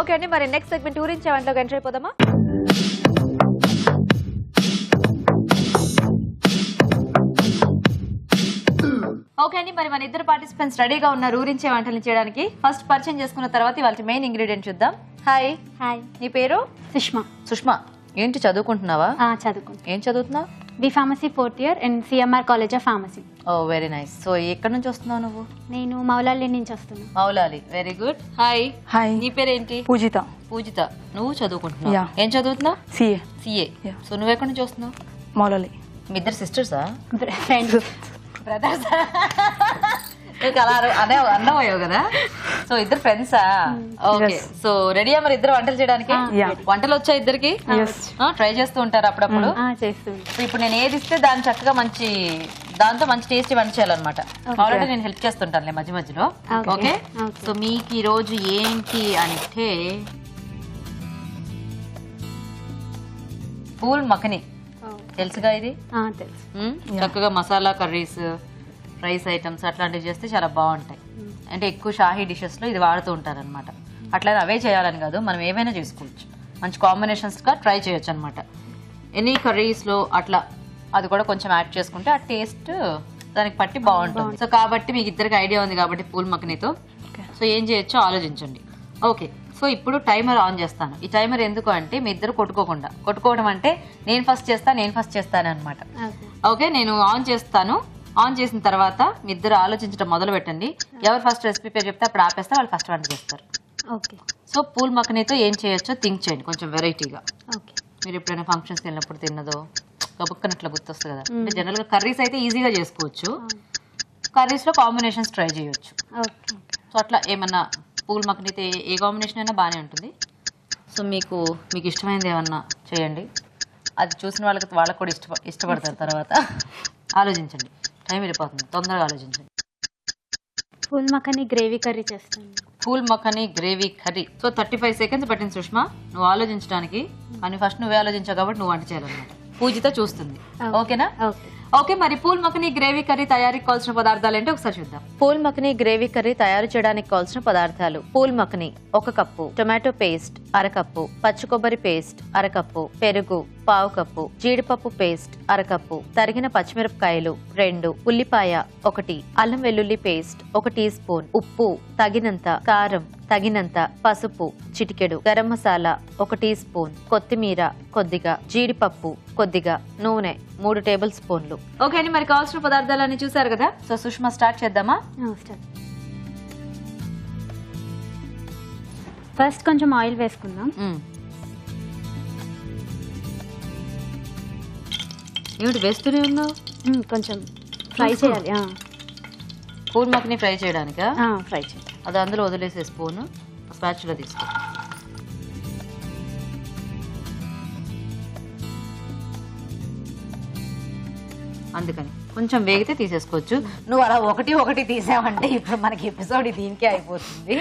Okay అండి, మరి next segment ఊరించే వంటలోకి enter అయిపోదామా? Okay అండి, మరి మన ఇద్దరు పార్టిసిపెంట్స్ రెడీగా ఉన్నారు ఊరించే వంటలు చేయడానికి. ఫస్ట్ పరిచయం చేసుకున్న తర్వాత వాళ్ళ మెయిన్ ఇంగ్రీడియంట్ చూద్దాం. హాయ్. హాయ్, నీ పేరు? సుష్మా. సుష్మా, ఏంటి చదువుకుంటున్నావా? చదువుకుంటా. ఏం చదువుతున్నావు? B pharmacy 4th year and CMR college of pharmacy. Oh very nice. So ఎక్కడి నుంచి వస్తున్నావు నువ్వు? నేను మౌలాలి నుంచి వస్తున్నాను. Moulali, very good. Hi. Hi, నీ పేరేంటి? పూజిత. పూజిత, నువ్వు చదువుకుంటున్నావు? Yeah. ఏం చదువుతున్నావు? సిఏ. సిఏ. Yeah. సో నువ్వు ఎక్కడి నుంచి వస్తున్నావు? మౌలాలి. మీ ఇద్దరు సిస్టర్సా? ఫ్రెండ్స్. బ్రదర్స్? అలా అన్నమయ్యావు కదా. సో ఇద్దరు ఫ్రెండ్సా? ఓకే. సో రెడీయా మరి ఇద్దరు వంటలు చేయడానికి? Yeah. వంటలు వచ్చా ఇద్దరికి? ట్రై చేస్తూ ఉంటారు అప్పుడప్పుడు? చేస్తుంది. సో ఇప్పుడు నేను ఏది ఇస్తే దాన్ని చక్కగా దాంతో మంచి టేస్టీ వంట చేయాలన్నమాట. ఆల్రెడీ నేను హెల్ప్ చేస్తుంటాను మధ్య మధ్యలో. ఓకే. సో మీకు ఈ రోజు ఏంటి అంటే పూల్ మఖని, తెలుసుగా ఇది? తెలుసు. చక్కగా మసాలా కర్రీస్, రైస్ ఐటమ్స్ అట్లాంటివి చేస్తే చాలా బాగుంటాయి. అంటే ఎక్కువ షాహీ డిషెస్లో ఇది వాడుతూ ఉంటారనమాట. అట్లా అవే చేయాలని కాదు, మనం ఏవైనా చేసుకోవచ్చు. మంచి కాంబినేషన్స్గా ట్రై చేయొచ్చు అనమాట. ఎనీ కర్రీస్లో అట్లా అది కూడా కొంచెం యాడ్ చేసుకుంటే ఆ టేస్ట్ దానికి పట్టి బాగుంటుంది. సో కాబట్టి మీకు ఇద్దరికి ఐడియా ఉంది కాబట్టి పూల్ మఖనీతో సో ఏం చేయొచ్చో ఆలోచించండి. ఓకే. సో ఇప్పుడు టైమర్ ఆన్ చేస్తాను. ఈ టైమర్ ఎందుకు అంటే మీ ఇద్దరు కొట్టుకోవడం అంటే నేను ఫస్ట్ చేస్తాను అనమాట. ఓకే, నేను ఆన్ చేస్తాను. ఆన్ చేసిన తర్వాత మీ ఇద్దరు ఆలోచించడం మొదలు పెట్టండి. ఎవరు ఫస్ట్ రెసిపీ పేరు చెప్తే అప్పుడు ఆపేస్తే వాళ్ళు ఫస్ట్ వంట చేస్తారు. ఓకే. సో పూల్ మఖనీతో ఏం చేయొచ్చో థింక్ చేయండి కొంచెం వెరైటీగా. ఓకే. మీరు ఎప్పుడైనా ఫంక్షన్స్కి వెళ్ళినప్పుడు తిన్నదో గబుక్కనట్లా గుర్తొస్తుంది కదా. అంటే జనరల్గా కర్రీస్ అయితే ఈజీగా చేసుకోవచ్చు, కర్రీస్లో కాంబినేషన్స్ ట్రై చేయొచ్చు. ఓకే. సో అట్లా ఏమన్నా పూల్ మఖనీతో ఏ కాంబినేషన్ అయినా బాగానే ఉంటుంది. సో మీకు ఇష్టమైనది ఏమన్నా చేయండి. అది చూసిన వాళ్ళకి కూడా ఇష్టపడతారు తర్వాత. ఆలోచించండి, టైం వెళ్ళిపోతుంది, తొందరగా ఆలోచించండి. పూల్ మఖని గ్రేవీ కర్రీ చేస్తాను. Pool makhani gravy curry. So 35 seconds పట్టింది సుష్మా నువ్వు ఆలోచించడానికి. కానీ ఫస్ట్ నువ్వే ఆలోచించావు కాబట్టి నువ్వు వంట చేయాలన్నమాట. పూజిత చూస్తుంది. ఓకేనా? ఓకే. ఓకే, మరి పూల్ మఖని గ్రేవీ కర్రీ తయారీకి కావాల్సిన పదార్థాలు ఏంటో ఒకసారి చూద్దాం. పూల్ మఖని గ్రేవీ కర్రీ తయారు చేయడానికి కావాల్సిన పదార్థాలు: phool makhani 1 cup, tomato paste 1/2 cup, పచ్చి కొబ్బరి పేస్ట్ 1/2 కప్పు, పెరుగు 1/2 కప్పు, జీడిపప్పు పేస్ట్ 1/2 కప్పు, తరిగిన పచ్చిమిరపకాయలు 2, ఉల్లిపాయ 1, అల్లం వెల్లుల్లి పేస్ట్ 1 టీ స్పూన్, ఉప్పు తగినంత, కారం తగినంత, పసుపు చిటికెడు, గరం మసాలా 1 టీ స్పూన్, కొత్తిమీర కొద్దిగా, జీడిపప్పు కొద్దిగా, నూనె 3 టేబుల్ స్పూన్లు. ఓకే అండి, మరి కావాల్సిన పదార్థాలన్నీ చూసారు కదా. సో సుష్మా స్టార్ట్ చేద్దామా? ఫస్ట్ కొంచెం ఆయిల్ వేసుకుందాం. ఏమిటి వేస్తూనే ఉన్నావు? కొంచెం ఫ్రై చేయాలి. పూల్ మఖని ఫ్రై చేయడానికా? ఫ్రై చేయాలి. అది అందులో వదిలేసే స్పూన్ స్పాచులా తీసుకో. అందుకని కొంచెం వేగితే తీసేసుకోవచ్చు. నువ్వు అలా ఒకటి తీసావంటే ఇప్పుడు మనకి ఎపిసోడ్ దీనికే అయిపోతుంది.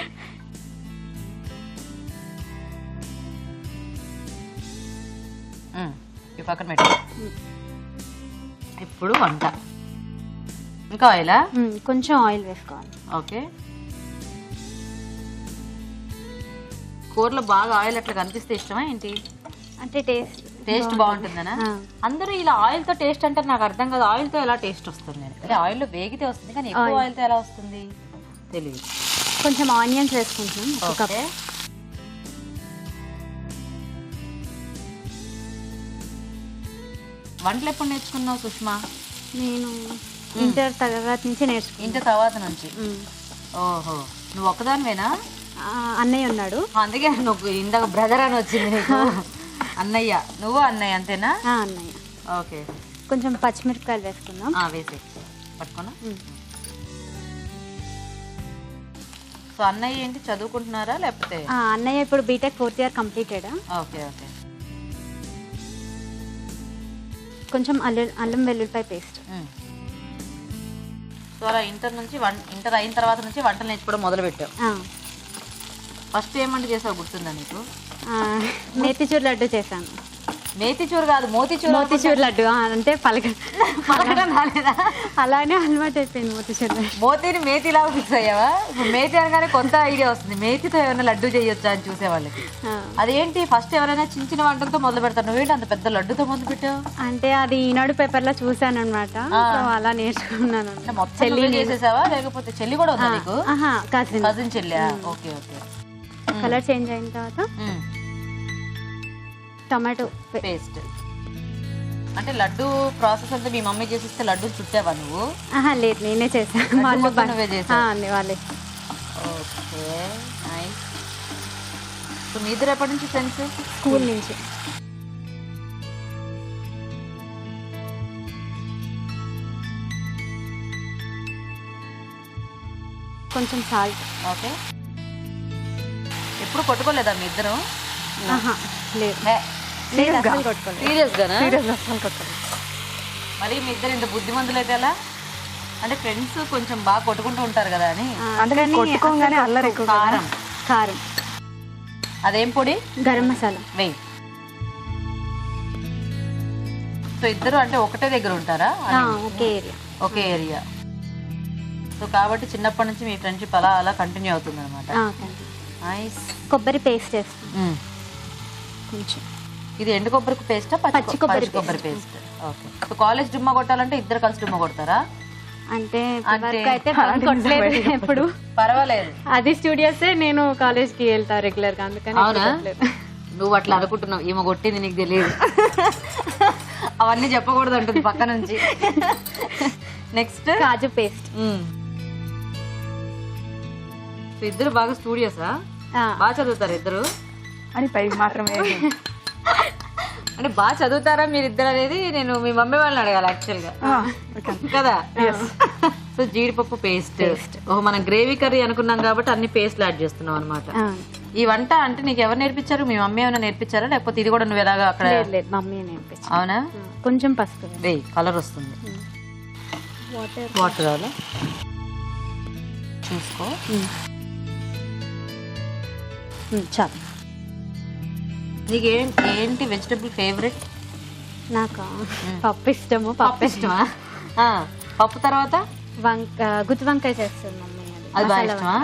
ఈ పక్కన పెట్టు. ఇప్పుడు వంట. ఇంకా ఆయిలా? కొంచెం ఆయిల్ వేసుకోవాలి. ఓకే. కూరలో బాగా ఆయిల్ అట్లా కనిపిస్తే ఇష్టమా ఏంటి? అంటే టేస్ట్ బాగుంటుందనా? అందరూ ఇలా ఆయిల్ తో టేస్ట్ అంటే నాకు అర్థం కాదు. ఆయిల్ తో ఎలా టేస్ట్ వస్తుంది? అంటే ఆయిల్ లో వేగితే వస్తుంది కానీ ఎక్కువ ఆయిల్ తో ఎలా వస్తుంది తెలియదు. కొంచెం ఆనియన్స్ వేసుకుంటున్నాం. ఓకే. వంటలు ఎప్పుడు నేర్చుకున్నావు సుష్మా? నేను ఇంటర్ తర్వాత నుంచి నేర్చుకున్నాను. ఇంటర్ తర్వాత నుంచి? ఓహో, నువ్వు ఒక్కదానివేనా? అన్నయ్య ఉన్నాడు. అందుకే నువ్వు ఇందాక బ్రదర్ అని వచ్చింది నీకు. అన్నయ్య, నువ్వు అన్నయ్య అంతేనా? అన్నయ్య. ఓకే. కొంచెం పచ్చిమిరపకాయలు వేసుకుందాం. వేసే పట్టుకున్నా. సో అన్నయ్య ఏంటి చదువుకుంటున్నారా లేకపోతే? అన్నయ్య ఇప్పుడు B Tech 4th year completed. Okay. Okay. కొంచెం అల్లం వెల్లుల్లిపాయ పేస్ట్. సో అలా ఇంటర్ అయిన తర్వాత నుంచి వంటలు నేర్చుకోవడం మొదలు పెట్టావు. ఫస్ట్ ఏమంటే చేసావు గుర్తుందా నీకు? నేతిచూరు లడ్డు చేశాను. మేతిచూర్ కాదు మోతిచూర్. మోతిచూర్ లడ్డు అంటే పలకడం రాలేదా? అలానే అలవాటు అయిపోయింది మోతిచూర్ లడ్డు. మోతిని మేతిలాగా ఫిక్స్ అయ్యావా? ఇప్పుడు మేతి అనగానే కొత్త ఐడియా వస్తుంది, మేతితో ఏమైనా లడ్డు చేయొచ్చా అని చూసే వాళ్ళకి. అదేంటి ఫస్ట్ ఎవరైనా చిన్న చిన్న వంటలతో మొదలు పెడతారు, నువ్వేంటి అంత పెద్ద లడ్డుతో మొదలు పెట్టావు? అంటే అది ఈనాడు పేపర్ లో చూసాను అనమాట, అలా నేర్చుకున్నాను. చెల్లి చేసేసావా లేకపోతే చెల్లి కూడా ఉందా నీకు? కజిన్. కజిన్ చెల్లి. Okay okay. కలర్ చేంజ్ అయిన తర్వాత టమాటో పేస్ట్. అంటే లడ్డు ప్రాసెస్ అంతా మీ మమ్మీ చేసిస్తే లడ్డు చుట్టావా నువ్వు? లేదు, నేనే చేశాను. నువ్వే చేసావు? వాళ్ళే. Okay nice. సో మీ ఇద్దరు ఎప్పటి నుంచి ఫ్రెండ్స్? స్కూల్ నుంచి. కొంచెం సాల్ట్. ఓకే. ఎప్పుడు కొట్టుకోలేదా మీ ఇద్దరు? లేదు. సీరియస్గానా? మరి మీ ఇద్దరు ఇంత బుద్ధిమంతులు అయితే ఎలా? అంటే ఫ్రెండ్స్ కొంచెం బాగా కొట్టుకుంటూ ఉంటారు కదా అని. కొట్టుకోగానే అల్లరి ఎక్కువ. కారం. కారం. అదేం పొడి? గరం మసాలా వెయ్యి. సో ఇద్దరు అంటే ఒకటే దగ్గర ఉంటారా? ఒకే ఏరియా. ఒకే ఏరియా. సో కాబట్టి చిన్నప్పటి నుంచి మీ ఫ్రెండ్షిప్ అలా అలా కంటిన్యూ అవుతుంది అనమాట. నైస్. కొబ్బరి పేస్ట్ వేస్తాం కొంచెం. ఇది ఎండు కొబ్బరి పేస్టా పచ్చి కొబ్బరి పేస్ట్? ఓకే. సో కాలేజ్ డుమ్మా కొట్టాలంటే ఇద్దరు కలిసి డుమ్మా కొడతారా? అంటే ఎప్పుడు పర్వాలేదు. అది స్టూడియోసే, నేను కాలేజ్ కి వెళ్తా రెగ్యులర్ గా, అందుకని. అవునా? నువ్వు అట్లా అనుకుంటున్నావు, ఈమె కొట్టింది నీకు తెలియదు. అవన్నీ చెప్పకూడదు అంటుంది పక్క నుంచి. నెక్స్ట్ కాజు పేస్ట్. ఇద్దరు బాగా స్టూడియోసా? బాగా చదువుతారు ఇద్దరు అని పై మాత్రమే. అంటే బాగా చదువుతారా మీరిద్దరు అనేది నేను మీ మమ్మీ వాళ్ళని అడగాలి యాక్చువల్గా కదా. సో జీడిపప్పు పేస్ట్. ఓహో, మనం గ్రేవీ కర్రీ అనుకున్నాం కాబట్టి అన్ని పేస్ట్లు యాడ్ చేస్తున్నాం అనమాట. ఈ వంట అంటే నీకు ఎవరు నేర్పించారు? మీ మమ్మీ ఏమైనా నేర్పించారా లేకపోతే ఇది కూడా నువ్వు ఎలాగా అక్కడ? మమ్మీ నేర్పించారు. అవునా? కొంచెం పసుపు వేయి, కలర్ వస్తుంది. వాటర్ కావాలా చూసుకో. చాలు. నీకు ఏంటి వెజిటబుల్ ఫేవరెట్? నాకు పప్పు ఇష్టము. పప్పు ఇష్టమా? పప్పు తర్వాత గుత్తి వంకాయ చేస్తుంది మమ్మీ. అది బాగా ఇష్టమా?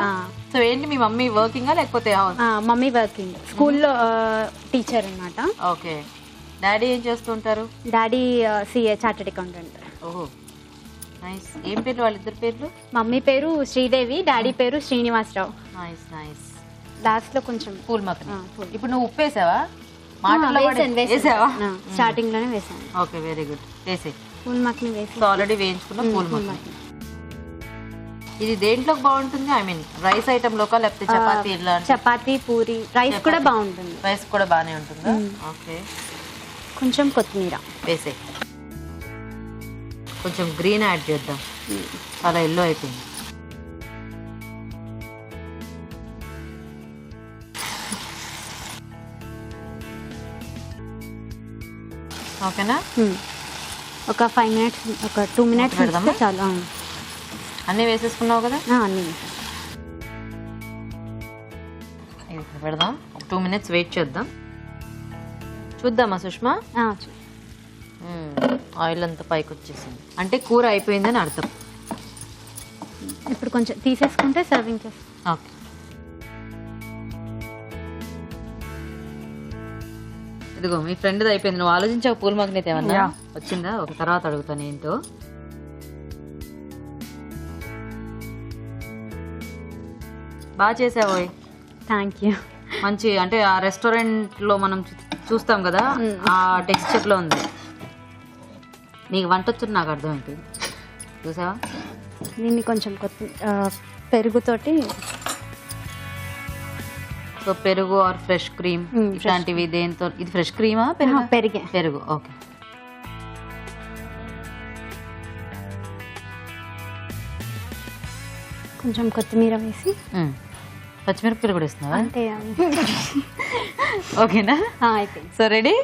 సో ఏంటి మీ మమ్మీ వర్కింగా లేకపోతే? మమ్మీ వర్కింగ్, స్కూల్లో టీచర్ అన్నమాట. ఓకే. డాడీ ఏం చేస్తూ ఉంటారు? Daddy CA, chartered accountant. ఓహో నైస్. ఏం పేర్లు వాళ్ళిద్దరు పేర్లు? మమ్మీ పేరు శ్రీదేవి, డాడీ పేరు శ్రీనివాసరావు. Nice nice. లాస్ట్ లో కొంచెం పూల్ మక్కని. ఇప్పుడు నువ్వు ఉప్పు వేసావా? మాటల్లో వేసావా? స్టార్టింగ్ లోనే వేసాను. Okay very good. వేసే పూల్ మక్కని వేసి ఆల్రెడీ వేయించుకున్న పూల్ మక్కని. ఇది దేంట్లోకి బాగుంటుంది? ఐ మీన్ రైస్ ఐటమ్ లోకా లేకపోతే చపాతీ? చపాతీ, పూరి, రైస్ కూడా బాగుంటుంది. రైస్ కూడా బాగానే ఉంటుందా? ఓకే. కొంచెం కొత్తిమీర వేసే. కొంచెం గ్రీన్ యాడ్ చేద్దాం, చాలా ఎల్లో అయిపోయింది. ఓకేనా? ఒక 5 minutes, ఒక 2 minutes పెడదామా? చాలు. అన్నీ వేసేసుకున్నావు కదా? అన్నీ పెడదాం. ఒక 2 minutes వెయిట్ చేద్దాం. చూద్దామా సుష్మా? ఆయిల్ అంతా పైకి వచ్చేసింది అంటే కూర అయిపోయిందని అర్థం. ఇప్పుడు కొంచెం తీసేసుకుంటే సర్వింగ్ చేస్తాం. ఓకే. ఇదిగో మీ ఫ్రెండ్ది అయిపోయింది. నువ్వు ఆలోచించావు పూల్ మగ్నెట్ ఏమన్నా వచ్చిందా? ఒక తర్వాత అడుగుతాను ఏంటో. బాగా చేసావు. Thank you. మంచి అంటే ఆ రెస్టారెంట్ లో మనం చూస్తాం కదా ఆ టెక్స్చర్ లో ఉంది. నీకు వంట వచ్చి నాకు అర్థమైపోయింది. చూసావా? దీన్ని కొంచెం పెరుగుతోటి. సో పెరుగు ఆర్ ఫ్రెష్ క్రీమ్ ఇట్లాంటివి దేంతో? ఇది ఫ్రెష్ క్రీమా? పెరుగే. పెరుగు. ఓకే. కొంచెం కొత్తిమీర వేసి. పచ్చిమిరపకాయలు కూడా ఇస్తున్నావా? అంటే ఓకేనా? అయిపోయింది. So ready?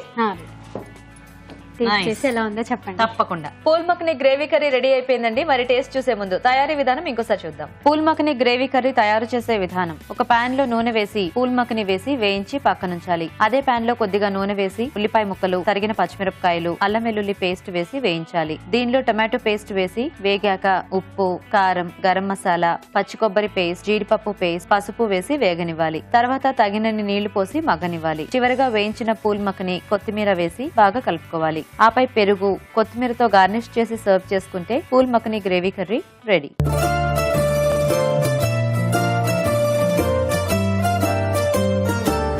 Taste Nice. చేసి ఎలా ఉందో చెప్పండి. తప్పకుండా. Pool makhani gravy curry ready అయిపోయిందండి. మరి టేస్ట్ చూసే ముందు తయారీ విధానం ఇంకోసారి చూద్దాం. పూల్ మఖని గ్రేవీ కర్రీ తయారు చేసే విధానం: ఒక పాన్ లో నూనె వేసి పూల్ మఖని వేసి వేయించి పక్కనుంచాలి. అదే పాన్ లో కొద్దిగా నూనె వేసి ఉల్లిపాయ ముక్కలు, తరిగిన పచ్చిమిరపకాయలు, అల్లం వెల్లుల్లి పేస్ట్ వేసి వేయించాలి. దీనిలో టమాటో పేస్ట్ వేసి వేగాక ఉప్పు, కారం, గరం మసాలా, పచ్చి కొబ్బరి పేస్ట్, జీడిపప్పు పేస్ట్, పసుపు వేసి వేగనివ్వాలి. తర్వాత తగినన్ని నీళ్లు పోసి మగ్గనివ్వాలి. చివరగా వేయించిన పూల్ మఖని, కొత్తిమీర వేసి బాగా కలుపుకోవాలి. ఆపై పెరుగు, కొత్తిమీరతో గార్నిష్ చేసి సర్వ్ చేసుకుంటే pool makhani gravy curry ready.